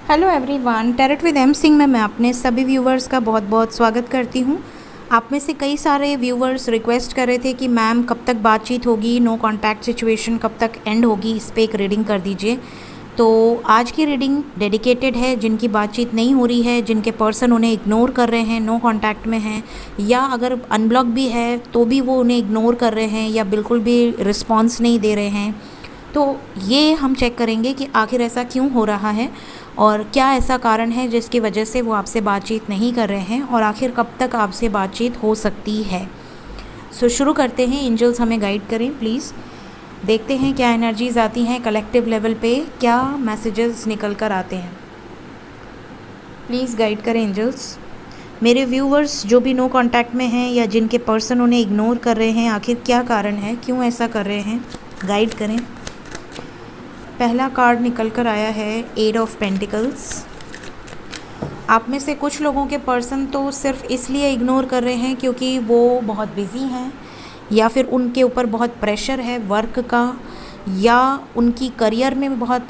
Hello everyone, tarot with M Singh में मैं अपने सभी व्यूवर्स का बहुत बहुत स्वागत करती हूँ। आप में से कई सारे व्यूवर्स रिक्वेस्ट कर रहे थे कि मैम कब तक बातचीत होगी, नो कांटेक्ट सिचुएशन कब तक एंड होगी, इस पर एक रीडिंग कर दीजिए। तो आज की रीडिंग डेडिकेटेड है जिनकी बातचीत नहीं हो रही है, जिनके पर्सन उन्हें इग्नोर कर रहे हैं, नो कांटेक्ट में हैं, या अगर अनब्लॉक भी है तो भी वो उन्हें इग्नोर कर रहे हैं या बिल्कुल भी रिस्पॉन्स नहीं दे रहे हैं। तो ये हम चेक करेंगे कि आखिर ऐसा क्यों हो रहा है और क्या ऐसा कारण है जिसकी वजह से वो आपसे बातचीत नहीं कर रहे हैं और आखिर कब तक आपसे बातचीत हो सकती है। सो शुरू करते हैं। एंजल्स हमें गाइड करें प्लीज़। देखते हैं क्या एनर्जीज आती हैं कलेक्टिव लेवल पे, क्या मैसेजेस निकल कर आते हैं। प्लीज़ गाइड करें एंजल्स। मेरे व्यूवर्स जो भी नो कांटेक्ट में हैं या जिनके पर्सन उन्हें इग्नोर कर रहे हैं, आखिर क्या कारण है, क्यों ऐसा कर रहे हैं, गाइड करें। पहला कार्ड निकल कर आया है एट ऑफ पेंटिकल्स। आप में से कुछ लोगों के पर्सन तो सिर्फ इसलिए इग्नोर कर रहे हैं क्योंकि वो बहुत बिज़ी हैं या फिर उनके ऊपर बहुत प्रेशर है वर्क का, या उनकी करियर में बहुत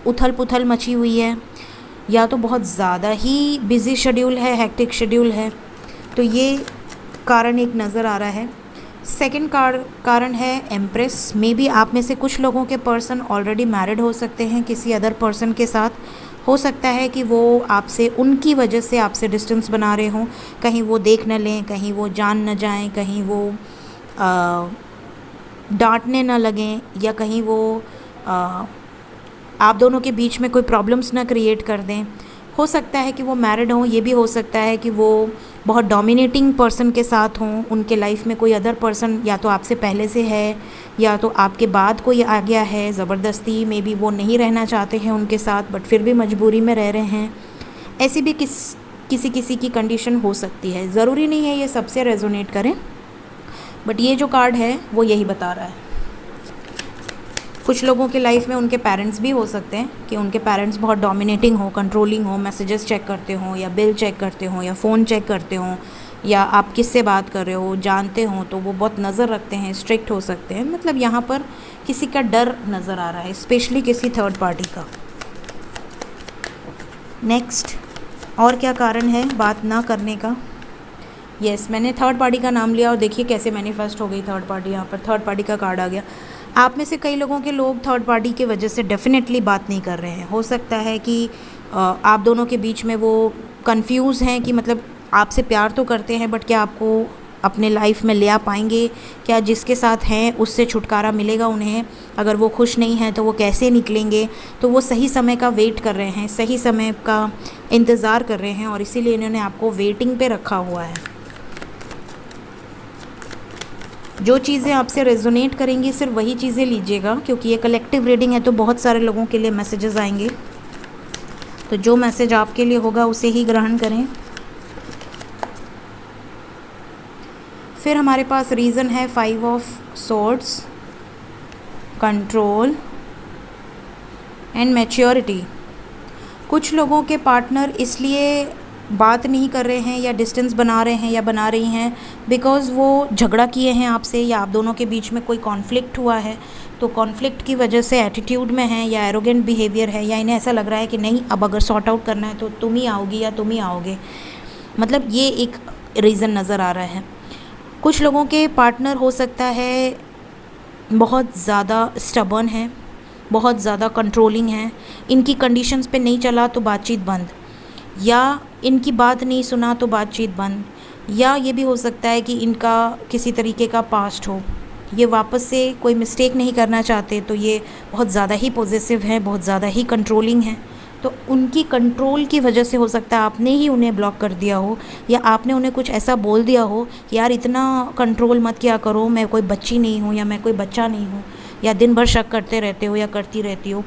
उथल पुथल मची हुई है, या तो बहुत ज़्यादा ही बिज़ी शेड्यूल है, हेक्टिक शेड्यूल है। तो ये कारण एक नज़र आ रहा है। सेकंड कारण है एम्प्रेस। मे बी आप में से कुछ लोगों के पर्सन ऑलरेडी मैरिड हो सकते हैं किसी अदर पर्सन के साथ। हो सकता है कि वो आपसे उनकी वजह से आपसे डिस्टेंस बना रहे हों, कहीं वो देख न लें, कहीं वो जान न जाएं, कहीं वो डांटने न लगें, या कहीं वो आप दोनों के बीच में कोई प्रॉब्लम्स ना क्रिएट कर दें। हो सकता है कि वो मैरिड हों, ये भी हो सकता है कि वो बहुत डोमिनेटिंग पर्सन के साथ हों, उनके लाइफ में कोई अदर पर्सन या तो आपसे पहले से है या तो आपके बाद कोई आ गया है ज़बरदस्ती। मे बी वो नहीं रहना चाहते हैं उनके साथ बट फिर भी मजबूरी में रह रहे हैं। ऐसी भी किसी किसी की कंडीशन हो सकती है। ज़रूरी नहीं है ये सबसे रेजोनेट करें, बट ये जो कार्ड है वो यही बता रहा है। कुछ लोगों के लाइफ में उनके पेरेंट्स भी हो सकते हैं कि उनके पेरेंट्स बहुत डोमिनेटिंग हो, कंट्रोलिंग हो, मैसेजेस चेक करते हों या बिल चेक करते हों या फ़ोन चेक करते हों, या आप किससे बात कर रहे हो जानते हों तो वो बहुत नज़र रखते हैं, स्ट्रिक्ट हो सकते हैं। मतलब यहाँ पर किसी का डर नज़र आ रहा है, स्पेशली किसी थर्ड पार्टी का। नेक्स्ट, और क्या कारण है बात ना करने का। यस, मैंने थर्ड पार्टी का नाम लिया और देखिए कैसे मैनिफेस्ट हो गई थर्ड पार्टी। यहाँ पर थर्ड पार्टी का कार्ड आ गया। आप में से कई लोगों के लोग थर्ड पार्टी की वजह से डेफिनेटली बात नहीं कर रहे हैं। हो सकता है कि आप दोनों के बीच में वो कंफ्यूज हैं कि मतलब आपसे प्यार तो करते हैं बट क्या आपको अपने लाइफ में ले आ पाएंगे, क्या जिसके साथ हैं उससे छुटकारा मिलेगा उन्हें, अगर वो खुश नहीं है तो वो कैसे निकलेंगे। तो वो सही समय का वेट कर रहे हैं, सही समय का इंतज़ार कर रहे हैं और इसीलिए इन्होंने आपको वेटिंग पे रखा हुआ है। जो चीज़ें आपसे रेजोनेट करेंगी सिर्फ वही चीज़ें लीजिएगा, क्योंकि ये कलेक्टिव रीडिंग है तो बहुत सारे लोगों के लिए मैसेजेस आएंगे। तो जो मैसेज आपके लिए होगा उसे ही ग्रहण करें। फिर हमारे पास रीज़न है 5 of swords, control and maturity. कुछ लोगों के पार्टनर इसलिए बात नहीं कर रहे हैं या डिस्टेंस बना रहे हैं या बना रही हैं बिकॉज़ वो झगड़ा किए हैं आपसे, या आप दोनों के बीच में कोई कॉन्फ्लिक्ट हुआ है। तो कॉन्फ्लिक्ट की वजह से एटीट्यूड में है या एरोगेंट बिहेवियर है, या इन्हें ऐसा लग रहा है कि नहीं अब अगर सॉर्ट आउट करना है तो तुम ही आओगी या तुम ही आओगे। मतलब ये एक रीज़न नज़र आ रहा है। कुछ लोगों के पार्टनर हो सकता है बहुत ज़्यादा स्टबर्न है, बहुत ज़्यादा कंट्रोलिंग है, इनकी कंडीशंस पे नहीं चला तो बातचीत बंद, या इनकी बात नहीं सुना तो बातचीत बंद, या ये भी हो सकता है कि इनका किसी तरीके का पास्ट हो, ये वापस से कोई मिस्टेक नहीं करना चाहते, तो ये बहुत ज़्यादा ही पॉजिटिव हैं, बहुत ज़्यादा ही कंट्रोलिंग हैं। तो उनकी कंट्रोल की वजह से हो सकता है आपने ही उन्हें ब्लॉक कर दिया हो, या आपने उन्हें कुछ ऐसा बोल दिया हो यार इतना कंट्रोल मत किया करो, मैं कोई बच्ची नहीं हूँ या मैं कोई बच्चा नहीं हूँ, या दिन भर शक करते रहते हो या करती रहती हो।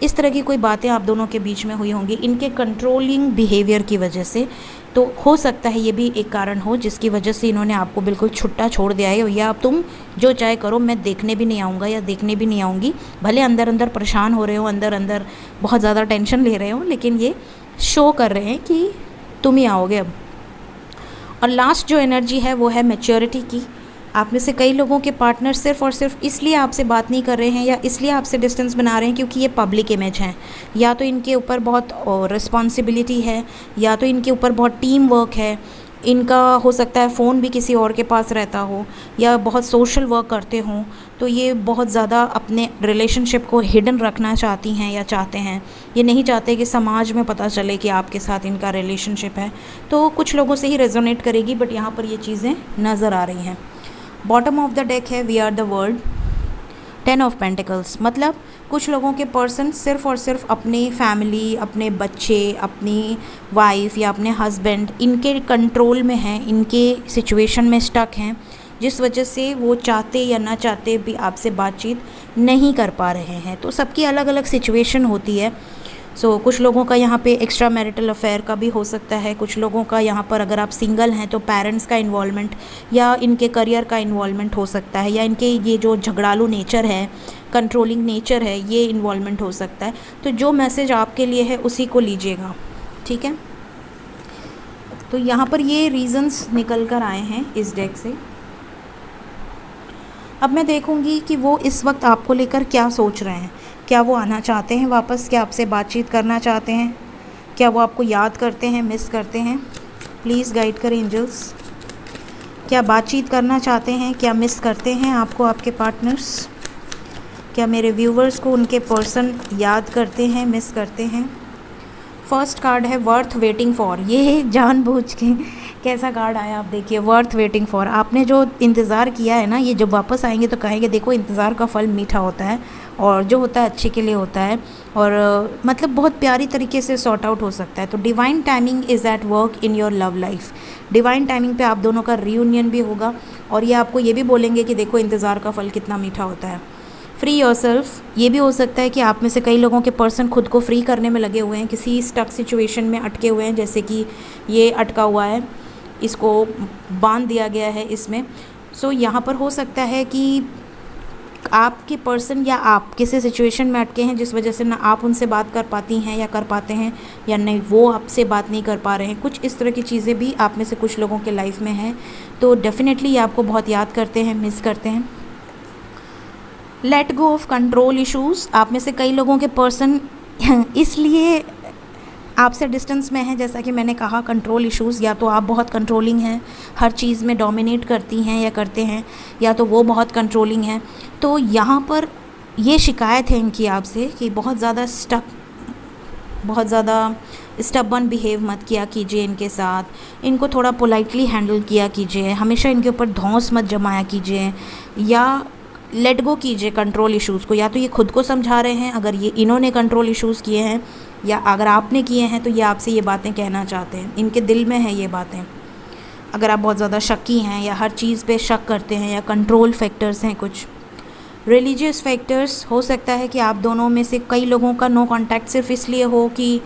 इस तरह की कोई बातें आप दोनों के बीच में हुई होंगी इनके कंट्रोलिंग बिहेवियर की वजह से। तो हो सकता है ये भी एक कारण हो जिसकी वजह से इन्होंने आपको बिल्कुल छुट्टा छोड़ दिया है, या अब तुम जो चाहे करो, मैं देखने भी नहीं आऊँगा या देखने भी नहीं आऊँगी। भले अंदर अंदर परेशान हो रहे हो, अंदर अंदर बहुत ज़्यादा टेंशन ले रहे हो, लेकिन ये शो कर रहे हैं कि तुम ही आओगे अब। और लास्ट जो एनर्जी है वो है मैच्योरिटी की। आप में से कई लोगों के पार्टनर सिर्फ़ और सिर्फ इसलिए आपसे बात नहीं कर रहे हैं या इसलिए आपसे डिस्टेंस बना रहे हैं क्योंकि ये पब्लिक इमेज हैं, या तो इनके ऊपर बहुत रिस्पॉन्सिबिलिटी है, या तो इनके ऊपर बहुत टीम वर्क है, इनका हो सकता है फ़ोन भी किसी और के पास रहता हो, या बहुत सोशल वर्क करते हों, तो ये बहुत ज़्यादा अपने रिलेशनशिप को हिडन रखना चाहती हैं या चाहते हैं। ये नहीं चाहते कि समाज में पता चले कि आपके साथ इनका रिलेशनशिप है। तो कुछ लोगों से ही रेजोनेट करेगी, बट यहाँ पर ये चीज़ें नज़र आ रही हैं। बॉटम ऑफ द डेक है we are the world, 10 of pentacles, मतलब कुछ लोगों के पर्सन सिर्फ़ और सिर्फ अपनी फैमिली, अपने बच्चे, अपनी वाइफ या अपने हस्बैंड, इनके कंट्रोल में हैं, इनके सिचुएशन में स्टक हैं, जिस वजह से वो चाहते या ना चाहते भी आपसे बातचीत नहीं कर पा रहे हैं। तो सबकी अलग अलग सिचुएशन होती है। सो कुछ लोगों का यहाँ पे एक्स्ट्रा मैरिटल अफेयर का भी हो सकता है, कुछ लोगों का यहाँ पर अगर आप सिंगल हैं तो पेरेंट्स का इन्वॉल्वमेंट या इनके करियर का इन्वॉल्वमेंट हो सकता है, या इनके ये जो झगड़ालू नेचर है, कंट्रोलिंग नेचर है, ये इन्वॉल्वमेंट हो सकता है। तो जो मैसेज आपके लिए है उसी को लीजिएगा, ठीक है। तो यहाँ पर ये रीज़न्स निकल कर आए हैं इस डेक से। अब मैं देखूँगी कि वो इस वक्त आपको लेकर क्या सोच रहे हैं। क्या वो आना चाहते हैं वापस? क्या आपसे बातचीत करना चाहते हैं? क्या वो आपको याद करते हैं, मिस करते हैं? प्लीज़ गाइड करें एंजल्स। क्या बातचीत करना चाहते हैं? क्या मिस करते हैं आपको आपके पार्टनर्स? क्या मेरे व्यूवर्स को उनके पर्सन याद करते हैं, मिस करते हैं? फर्स्ट कार्ड है वर्थ वेटिंग फॉर। ये जानबूझ के कैसा कार्ड आया आप देखिए, वर्थ वेटिंग फॉर। आपने जो इंतज़ार किया है ना, ये जब वापस आएंगे तो कहेंगे देखो इंतज़ार का फल मीठा होता है, और जो होता है अच्छे के लिए होता है, और मतलब बहुत प्यारी तरीके से सॉर्ट आउट हो सकता है। तो divine timing is at work in your love life. Divine timing पे आप दोनों का रीयूनियन भी होगा, और ये आपको ये भी बोलेंगे कि देखो इंतज़ार का फल कितना मीठा होता है। Free yourself. ये भी हो सकता है कि आप में से कई लोगों के पर्सन खुद को फ्री करने में लगे हुए हैं, किसी स्टक सिचुएशन में अटके हुए हैं, जैसे कि ये अटका हुआ है, इसको बांध दिया गया है इसमें। सो यहाँ पर हो सकता है कि आपके पर्सन या आप किसी सिचुएशन में अटके हैं जिस वजह से ना आप उनसे बात कर पाती हैं या कर पाते हैं, या नहीं वो आपसे बात नहीं कर पा रहे हैं। कुछ इस तरह की चीज़ें भी आप में से कुछ लोगों के लाइफ में हैं। तो डेफिनेटली ये आपको बहुत याद करते हैं, मिस करते हैं। Let go of control issues. आप में से कई लोगों के पर्सन इसलिए आपसे डिस्टेंस में है, जैसा कि मैंने कहा, कंट्रोल इश्यूज़। या तो आप बहुत कंट्रोलिंग हैं, हर चीज़ में डोमिनेट करती हैं या करते हैं, या तो वो बहुत कंट्रोलिंग हैं। तो यहाँ पर ये शिकायत है इनकी आपसे कि बहुत ज़्यादा स्टबन बिहेव मत किया कीजिए इनके साथ, इनको थोड़ा पोलाइटली हैंडल किया कीजिए, हमेशा इनके ऊपर धौंस मत जमाया कीजिए, या लेट गो कीजिए कंट्रोल इश्यूज़ को। या तो ये खुद को समझा रहे हैं, अगर ये इन्होंने कंट्रोल इश्यूज़ किए हैं, या अगर आपने किए हैं तो ये आपसे ये बातें कहना चाहते हैं, इनके दिल में है ये बातें। अगर आप बहुत ज़्यादा शक्की हैं या हर चीज़ पे शक करते हैं, या कंट्रोल फैक्टर्स हैं, कुछ रिलीजियस फैक्टर्स, हो सकता है कि आप दोनों में से कई लोगों का नो कांटेक्ट सिर्फ इसलिए हो कि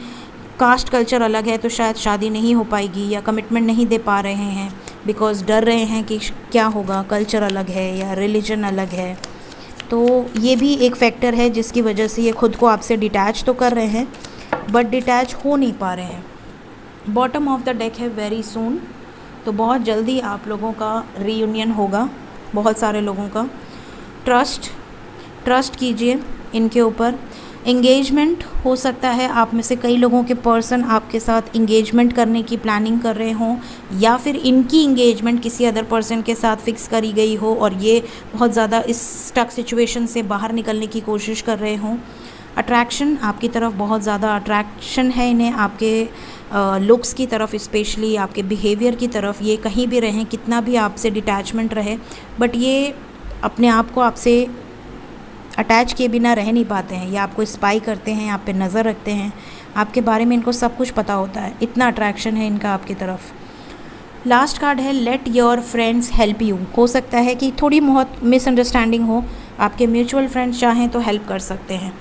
कास्ट कल्चर अलग है, तो शायद शादी नहीं हो पाएगी या कमिटमेंट नहीं दे पा रहे हैं, बिकॉज़ डर रहे हैं कि क्या होगा, कल्चर अलग है या रिलीजन अलग है। तो ये भी एक फैक्टर है जिसकी वजह से ये खुद को आपसे डिटैच तो कर रहे हैं, बट डिटैच हो नहीं पा रहे हैं। बॉटम ऑफ द डेक है वेरी सून। तो बहुत जल्दी आप लोगों का रीयूनियन होगा, बहुत सारे लोगों का। ट्रस्ट कीजिए इनके ऊपर। एंगेजमेंट हो सकता है आप में से कई लोगों के पर्सन आपके साथ इंगेजमेंट करने की प्लानिंग कर रहे हों, या फिर इनकी इंगेजमेंट किसी अदर पर्सन के साथ फिक्स करी गई हो और ये बहुत ज़्यादा इस स्टक सिचुएशन से बाहर निकलने की कोशिश कर रहे हों। अट्रैक्शन, आपकी तरफ बहुत ज़्यादा अट्रैक्शन है इन्हें, आपके लुक्स की तरफ, स्पेशली आपके बिहेवियर की तरफ। ये कहीं भी रहें, कितना भी आपसे डिटैचमेंट रहे, बट ये अपने आप को आपसे अटैच किए बिना रह नहीं पाते हैं। ये आपको स्पाई करते हैं, आप पे नज़र रखते हैं, आपके बारे में इनको सब कुछ पता होता है, इतना अट्रैक्शन है इनका आपकी तरफ। लास्ट कार्ड है let your friends help you. हो सकता है कि थोड़ी बहुत मिसअंडरस्टैंडिंग हो, आपके म्यूचुअल फ्रेंड्स चाहें तो हेल्प कर सकते हैं।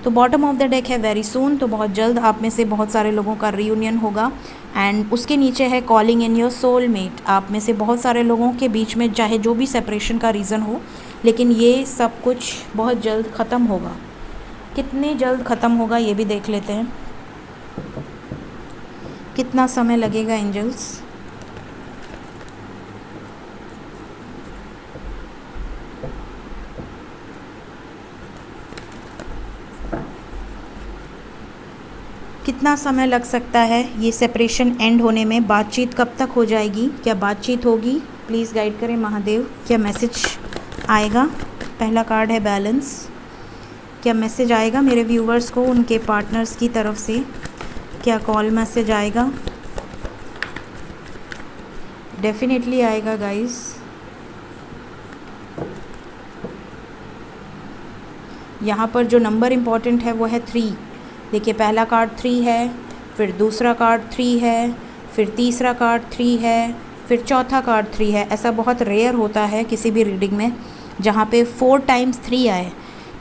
तो बॉटम ऑफ द डेक है वेरी सून। तो बहुत जल्द आप में से बहुत सारे लोगों का रीयूनियन होगा। एंड उसके नीचे है कॉलिंग इन योर सोलमेट। आप में से बहुत सारे लोगों के बीच में चाहे जो भी सेपरेशन का रीज़न हो, लेकिन ये सब कुछ बहुत जल्द ख़त्म होगा। कितने जल्द ख़त्म होगा ये भी देख लेते हैं, कितना समय लगेगा एंजल्स। कितना समय लग सकता है ये सेपरेशन एंड होने में? बातचीत कब तक हो जाएगी? क्या बातचीत होगी? प्लीज़ गाइड करें महादेव। क्या मैसेज आएगा? पहला कार्ड है बैलेंस। क्या मैसेज आएगा मेरे व्यूवर्स को उनके पार्टनर्स की तरफ से? क्या कॉल मैसेज आएगा? डेफिनेटली आएगा गाइस। यहाँ पर जो नंबर इम्पॉर्टेंट है वो है 3। देखिए पहला कार्ड 3 है, फिर दूसरा कार्ड 3 है, फिर तीसरा कार्ड 3 है, फिर चौथा कार्ड 3 है। ऐसा बहुत रेयर होता है किसी भी रीडिंग में जहाँ पे 4 टाइम्स 3 आए।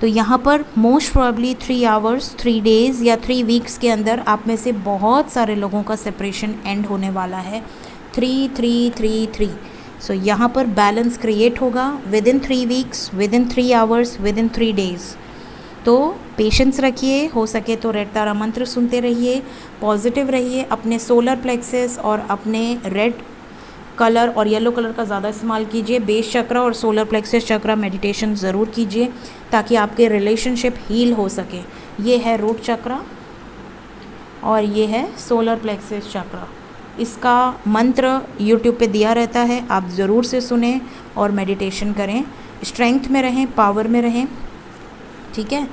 तो यहाँ पर मोस्ट प्रोबेबली 3 आवर्स, 3 डेज़ या 3 वीक्स के अंदर आप में से बहुत सारे लोगों का सेपरेशन एंड होने वाला है। 3 3 3 3। सो यहाँ पर बैलेंस क्रिएट होगा with in 3 weeks, with in 3 hours, with in 3 days. तो पेशेंस रखिए, हो सके तो रेड तारा मंत्र सुनते रहिए, पॉजिटिव रहिए, अपने सोलर प्लेक्सस और अपने रेड कलर और येलो कलर का ज़्यादा इस्तेमाल कीजिए। बेस चक्र और सोलर प्लेक्सस चक्र मेडिटेशन ज़रूर कीजिए ताकि आपके रिलेशनशिप हील हो सके। ये है रूट चक्र और ये है सोलर प्लेक्सस चक्र। इसका मंत्र यूट्यूब पे दिया रहता है, आप ज़रूर से सुने और मेडिटेशन करें। स्ट्रेंथ में रहें, पावर में रहें, ठीक है।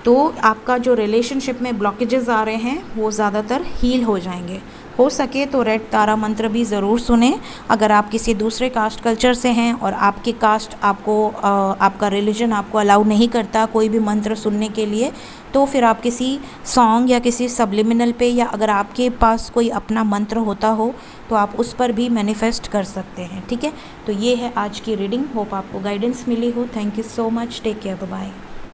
तो आपका जो रिलेशनशिप में ब्लॉकेजेस आ रहे हैं वो ज़्यादातर हील हो जाएंगे। हो सके तो रेड तारा मंत्र भी ज़रूर सुने। अगर आप किसी दूसरे कास्ट कल्चर से हैं और आपकी कास्ट आपको आपका रिलीजन आपको अलाउ नहीं करता कोई भी मंत्र सुनने के लिए, तो फिर आप किसी सॉन्ग या किसी सब्लिमिनल पे, या अगर आपके पास कोई अपना मंत्र होता हो तो आप उस पर भी मैनिफेस्ट कर सकते हैं, ठीक है। तो ये है आज की रीडिंग। होप आपको गाइडेंस मिली हो। Thank you so much. Take care, bye bye.